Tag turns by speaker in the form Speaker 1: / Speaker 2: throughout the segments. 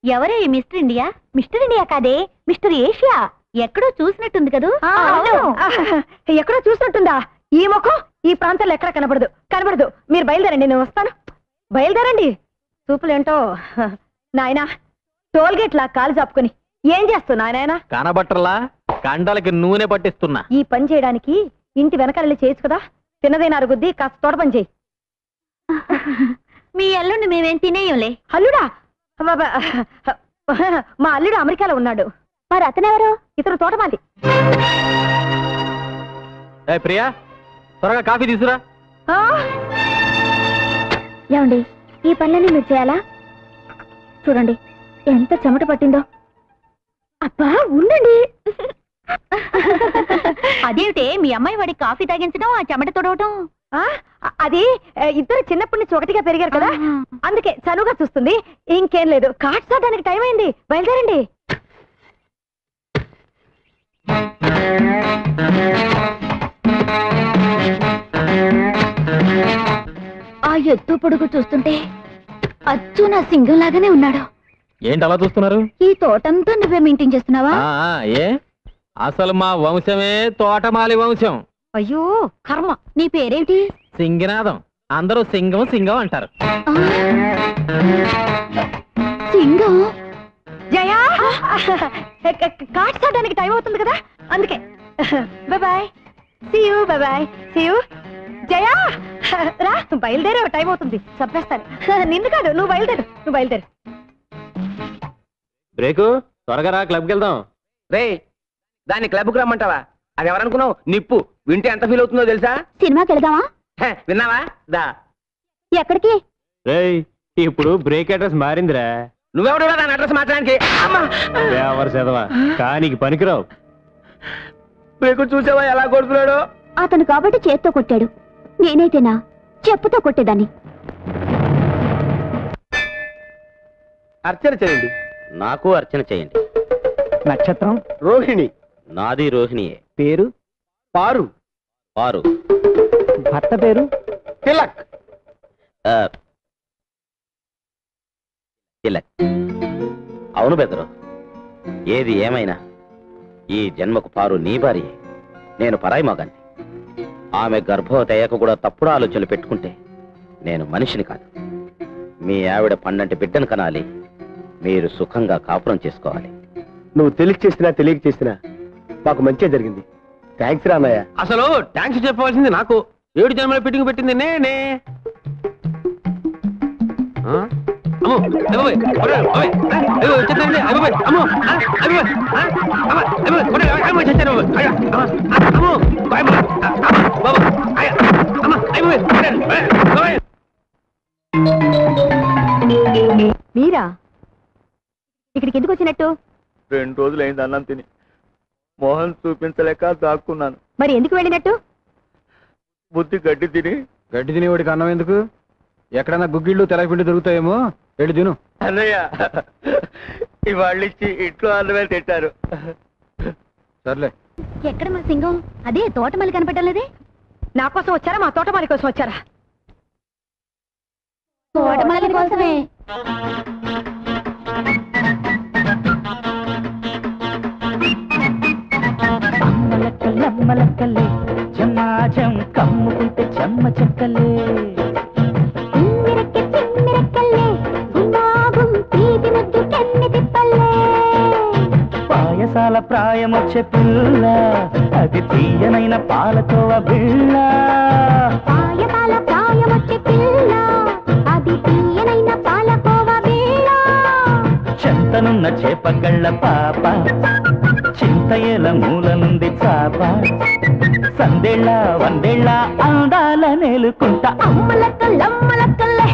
Speaker 1: ఎవరే mister India? Mister India కాదే, mister Asia. ఎక్కడో చూసినట్టుంది కదూ?
Speaker 2: ఎక్కడో చూసినట్టుందా? ఈ ముఖం ఈ ప్రాంతంలో ఎక్కడ కనబడదు. కనబడదు. మీరు బయలుదేరండి, నేను వస్తాను. బయలుదేరండి. చూపులేంటో నాయనా. టోల్గేట్ లా కాలు చాపుకొని ఏం చేస్తున్నా నాయనా?
Speaker 3: కనబట్టర్లా, కండలకి నూనె పట్టిస్తున్నా.
Speaker 2: ఈ పని చేయడానికి ఇంటి వెనకాల చేయొచ్చు కదా. తిన్నదేనా అరుగుద్ది, కాస్త తోట పని చేయి.
Speaker 1: మీ అల్లుడిని మేమేం తినేయంలే.
Speaker 2: అల్లుడా? మా అల్లుడు అమెరికాలో ఉన్నాడు.
Speaker 1: మరి అతనెవరు?
Speaker 2: ఇతను తోటమాలి.
Speaker 3: ప్రియా, త్వరగా కాఫీ తీసురా.
Speaker 1: ఏమండి, ఈ పనులన్నీ మీరు చేయాలా? చూడండి ఎంత చెమట పట్టిందో. అబ్బా ఉండండి. అదేమిటే మీ అమ్మాయి వాడికి కాఫీ తాగించడం, ఆ చెమట తొడవటం?
Speaker 2: అది ఇద్దరు చిన్నప్పటి నుంచి ఒకటిగా పెరిగారు కదా, అందుకే చనువుగా చూస్తుంది. ఇంకేం లేదు. కాట్ చూడడానికి టైం అయింది, బయలుదేరండి.
Speaker 1: ఆ ఎత్తు పొడుగు చూస్తుంటే అచ్చు నా సింగం లాగానే ఉన్నాడు.
Speaker 3: ఏంటి అలా చూస్తున్నారు?
Speaker 1: ఈ తోటంతా నువ్వే మెయింటైన్ చేస్తున్నావా?
Speaker 3: ఏ అసలు మా వంశమే తోటమాలి వంశం.
Speaker 2: అయ్యో కర్మ.
Speaker 1: నీ పేరేంటి?
Speaker 3: సింగనాథం. అందరూ సింగం సింగం అంటారు.
Speaker 1: సింగం?
Speaker 2: జయా, కాట్ చూడడానికి టైం అవుతుంది కదా, అందుకే. Bye. See you. Bye. See you. Jaya రా, బయలుదేరే టైం అవుతుంది. చంపేస్తాను. నిన్ను కాదు, నువ్వు బయలుదేరు. నువ్వు బయలుదేరు.
Speaker 3: బ్రేకు, త్వరగా రా, క్లబ్కి వెళ్దాం.
Speaker 4: రే, దాన్ని క్లబ్కి రమ్మంటావా? అది ఎవరనుకున్నావు? నిప్పు. వింటే ఎంత ఫీల్ అవుతుందో తెలుసా?
Speaker 1: సినిమాకి వెళదామా?
Speaker 4: విన్నావా? దా.
Speaker 1: ఎక్కడికి?
Speaker 3: రేయ్, ఇప్పుడు బ్రేక్ అడ్రస్ మారిందిరా.
Speaker 4: నువ్వెవడు దాని అడ్రస్ మార్చడానికి?
Speaker 3: కానీ పనికిరావు.
Speaker 4: బ్రేకు చూసావా ఎలా కొడుతున్నాడు?
Speaker 1: అతను కాబట్టి చేత్తో కొట్టాడు, నేనైతేనా చెప్పుతో కొట్టేదాన్ని.
Speaker 4: అర్చన చేయండి.
Speaker 3: నాకు అర్చన చేయండి.
Speaker 4: నక్షత్రం రోహిణి.
Speaker 3: నాది రోహిణియే.
Speaker 4: పేరు పారు.
Speaker 3: పారు.
Speaker 4: భర్త పేరు తిలక్.
Speaker 3: తిలక్. అవును బెదరు, ఏది ఏమైనా ఈ జన్మకు పారు నీ భార్య. నేను పరాయి మగాన్ని. ఆమె గర్భవతి అయ్యాక కూడా తప్పుడు ఆలోచనలు పెట్టుకుంటే నేను మనిషిని కాదు. మీ ఆవిడ పన్నంటి బిడ్డను కనాలి, మీరు సుఖంగా కాపురం చేసుకోవాలి.
Speaker 4: నువ్వు తెలిసి చేసినా తెలియక చేసినా మాకు మంచిగా జరిగింది. థ్యాంక్స్ రా అన్నయ్య. అసలు థ్యాంక్స్ చెప్పవలసింది నాకు. 7 జన్మల ఫిట్టింగ్ పెట్టింది నేనే.
Speaker 2: మీరా ఇక్కడికి ఎందుకు వచ్చినట్టు?
Speaker 4: 2 రోజులైంది అన్నం తిని. మోహన్ చూపించలేక దాక్కున్నాను.
Speaker 2: మరి ఎందుకు వెళ్ళినట్టు?
Speaker 4: బుద్ధి గడ్డి తిని.
Speaker 5: గడ్డి తినేవాడికి అన్నం ఎందుకు? ఎక్కడన్నా గుగ్గిళ్ళు తెలగపిండి దొరుకుతాయేమో, వెళ్ళి తిను.
Speaker 4: అన్నయ్య, ఇవాళ్ళు ఇచ్చి ఇంట్లో అన్నమే తింటారు.
Speaker 5: సర్లే.
Speaker 1: ఎక్కడ మా సింగం? అదే తోటమల్లి కనపడడం లేదే.
Speaker 2: నా కోసం వచ్చారా, మా తోటమాలి కోసం వచ్చారా?
Speaker 1: తోటమల్లి కోసమే.
Speaker 6: అమ్మలక్కల్లే జమాజం కమ్ముకుంటే చెమ్మ చెక్కలే. పాయసాల ప్రాయమొచ్చే పిల్ల, అది తీయనైన పాలకోవ బిళ్ళ.
Speaker 1: పాయసాల ప్రాయమొచ్చే పిల్ల, అది తీయనైన పాలకోవ బిళ్ళ.
Speaker 6: చెంతనున్న చేపగళ్ళ పాప, చింతయల మూల నుండి చాప. సందేళ్ళ వందేళ్ళ అందాల నేలుకుంటా.
Speaker 1: అమ్మలక్కల్లమ్మలక్కల్లే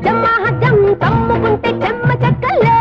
Speaker 1: జమాజం కమ్ముకుంటే చెమ్మ చెక్కలే.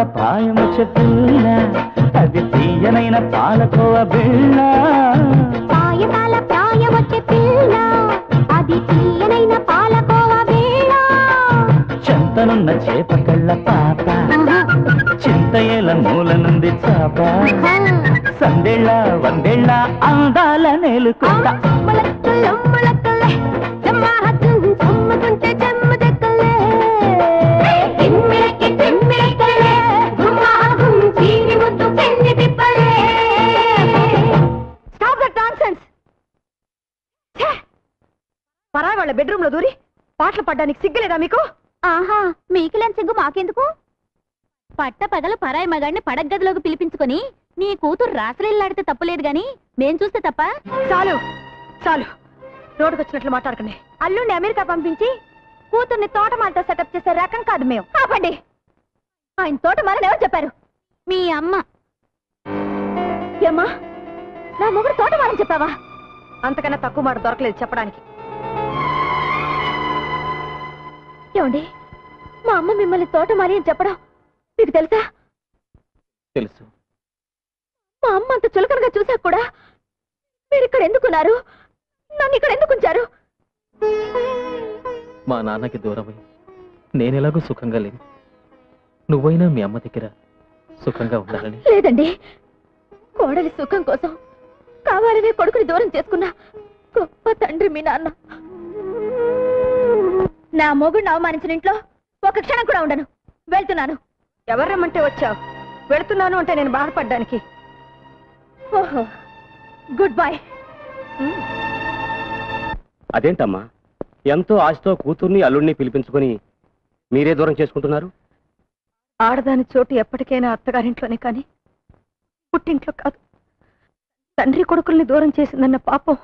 Speaker 6: పాయసాల ప్రాయమొచ్చే పిల్ల అది తీయనైన పాలకోవ బిళ్ళ
Speaker 1: పాయసాల ప్రాయమొచ్చే పిల్ల అది తీయనైన పాలకోవ బిళ్ళ
Speaker 6: చెంతనున్న చేప కళ్ళ పాప చింతయేల మూల నుండి చాప సందేళ్ళ వందేళ్ళ అందాల నేలుకుంట
Speaker 2: పరాయి వాళ్ళ బెడ్రూమ్ లో దూరి పాటలు పడ్డానికి సిగ్గులేదా మీకు?
Speaker 1: ఆహా మీకులేని సిగ్గు మాకెందుకు? పట్ట పగల పరాయి మగాడిని పడగదిలోకి పిలిపించుకొని నీ కూతురు రాసలీలాడితే తప్పులేదు గాని మేం చూస్తే తప్ప.
Speaker 2: చాలు చాలు, రోడ్డుకొచ్చినట్లు మాట్లాడకండి. అల్లుండి అమెరికా పంపించి కూతుర్ని తోటమాలతో సెటప్ చేసే రకం కాదు మేము.
Speaker 1: ఆపండి. ఆయన తోటమాలని ఎవరు చెప్పారు? మీ అమ్మ.
Speaker 2: ఏమ్మా,
Speaker 1: నా మొగుడు తోటమాలని చెప్పావా?
Speaker 2: అంతకన్నా తక్కువ మాట దొరకలేదు చెప్పడానికి.
Speaker 1: ఏమండి, మా అమ్మ మిమ్మల్ని తోటమాలి అని చెప్పడం మీకు తెలుసా?
Speaker 4: తెలుసు.
Speaker 1: మా అమ్మ అంత చులకనగా చూసాక కూడా మీరు ఇక్కడ ఎందుకున్నారు? నన్ను ఇక్కడ ఎందుకు ఉంచారు?
Speaker 7: మా నాన్నకి దూరమై నేనెలాగూ సుఖంగా లేను. నువ్వైనా మీ అమ్మ దగ్గర సుఖంగా ఉండాలని.
Speaker 1: లేదండి, కోడలి సుఖం కోసం కావాలనే కొడుకుని దూరం చేసుకున్న గొప్ప తండ్రి మీ నాన్న. నా మొగుడిని అవమానించిన ఇంట్లో ఒక క్షణం కూడా ఉండను. వెళ్తున్నాను.
Speaker 2: ఎవరు రమ్మంటే వచ్చావు? వెళుతున్నాను అంటే నేను బాధపడ్డానికి.
Speaker 1: ఓహో, గుడ్ బై.
Speaker 4: అదేంటమ్మా, ఎంతో ఆశతో కూతుర్ని అల్లుడిని పిలిపించుకొని మీరే దూరం చేసుకుంటున్నారు?
Speaker 2: ఆడదాని చోటు ఎప్పటికైనా అత్తగారింట్లోనే కానీ పుట్టింట్లో కాదు. తండ్రి కొడుకుల్ని దూరం చేసిందన్న పాపం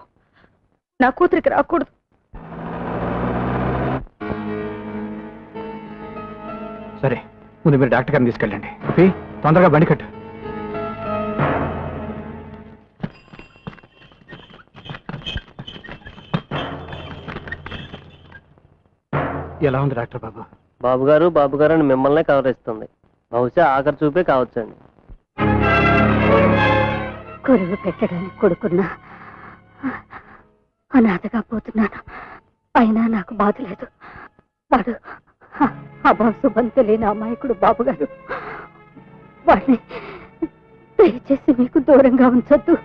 Speaker 2: నా కూతురికి రాకూడదు.
Speaker 5: సరే, ముందు మీరు డాక్టర్ గారిని తీసుకెళ్ళండి. తొందరగా బండి కట్టు. ఎలా ఉంది డాక్టర్ బాబు?
Speaker 8: బాబు గారు అని మిమ్మల్నే కవరిస్తుంది. బహుశా ఆఖరి చూపే కావచ్చండి.
Speaker 1: కొరువు పెట్టడానికి కొడుకున్నా అనాథగా పోతున్నాను. అయినా నాకు బాధ లేదు. వాడు అభాసుభం తెలియని అమాయకుడు బాబుగారు. వాడిని దయచేసి మీకు దూరంగా ఉంచొద్దు.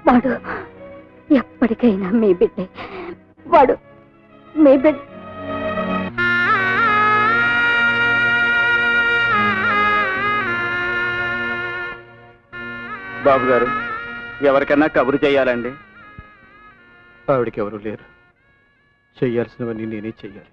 Speaker 1: వాడు ఎప్పటికైనా మీ బిడ్డే. వాడు మీ బిడ్డ.
Speaker 5: బాబు గారు, ఎవరికైనా కబురు చేయాలండి? ఆవిడికి ఎవరు లేరు. చెయ్యాల్సినవన్నీ నేనే చెయ్యాలి.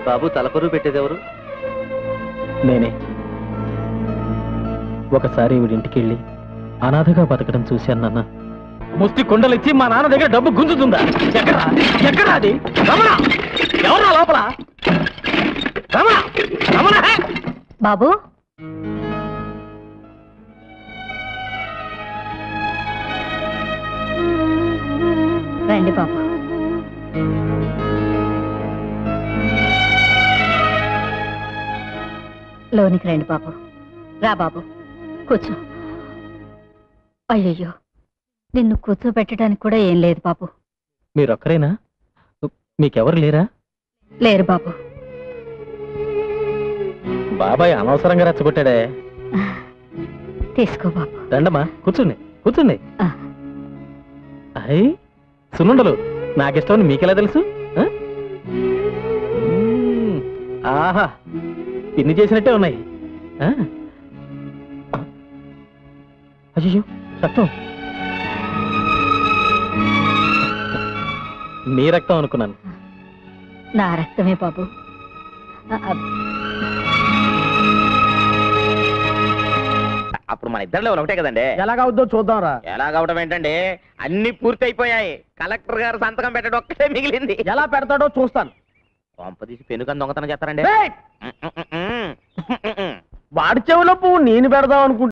Speaker 8: బాబు, తలపరువు పెట్టేది ఎవరు?
Speaker 7: నేనే. ఒకసారి వీడింటికి వెళ్ళి అనాథగా బతకడం చూశాను నాన్న. ముష్టి కుండలిచ్చి మా నాన్న దగ్గర డబ్బు గుంజుతుందా? ఎక్కడ అది? రమణ, ఎవరా లోపల? రమణ, రమణ.
Speaker 2: బాబు, రండి బాబు. లోనికి రండి బాబు. రా బాబు, కూర్చో. అయ్యయ్యో, నిన్ను కూర్చోబెట్టడానికి కూడా ఏం లేదు బాబు.
Speaker 7: మీరొక్కరేనా? మీకెవరు లేరా?
Speaker 2: లేరు బాబు.
Speaker 7: బాబాయ్ అనవసరంగా రెచ్చగొట్టాడే.
Speaker 2: తీసుకో బాబు.
Speaker 7: రండమ్మా, కూర్చోండి కూర్చోండి.
Speaker 2: ఆ.
Speaker 7: అయ్యి సున్నుండలు నాకిష్టమని మీకెలా తెలుసు? ఆహా, పిన్ని చేసినట్టే ఉన్నాయి. అయ్యో, రక్తం. నీ రక్తం అనుకున్నాను.
Speaker 2: నా రక్తమే బాబు.
Speaker 3: అప్పుడు మన ఇద్దరు లెవెల్ ఒకటే కదండి.
Speaker 4: ఎలాగవుద్దో చూద్దాం రా.
Speaker 3: ఎలాగవటం ఏంటండి, అన్ని పూర్తి అయిపోయాయి. కలెక్టర్ గారు సంతకం పెట్టడం ఒక్కటే మిగిలింది.
Speaker 4: ఎలా పెడతాడో చూస్తాను.
Speaker 3: కొంపదీసి పెనుకని దొంగతనం చేస్తారండి.
Speaker 4: వాడి చెవిలో పువ్వు నేను పెడదాం అనుకుంటా.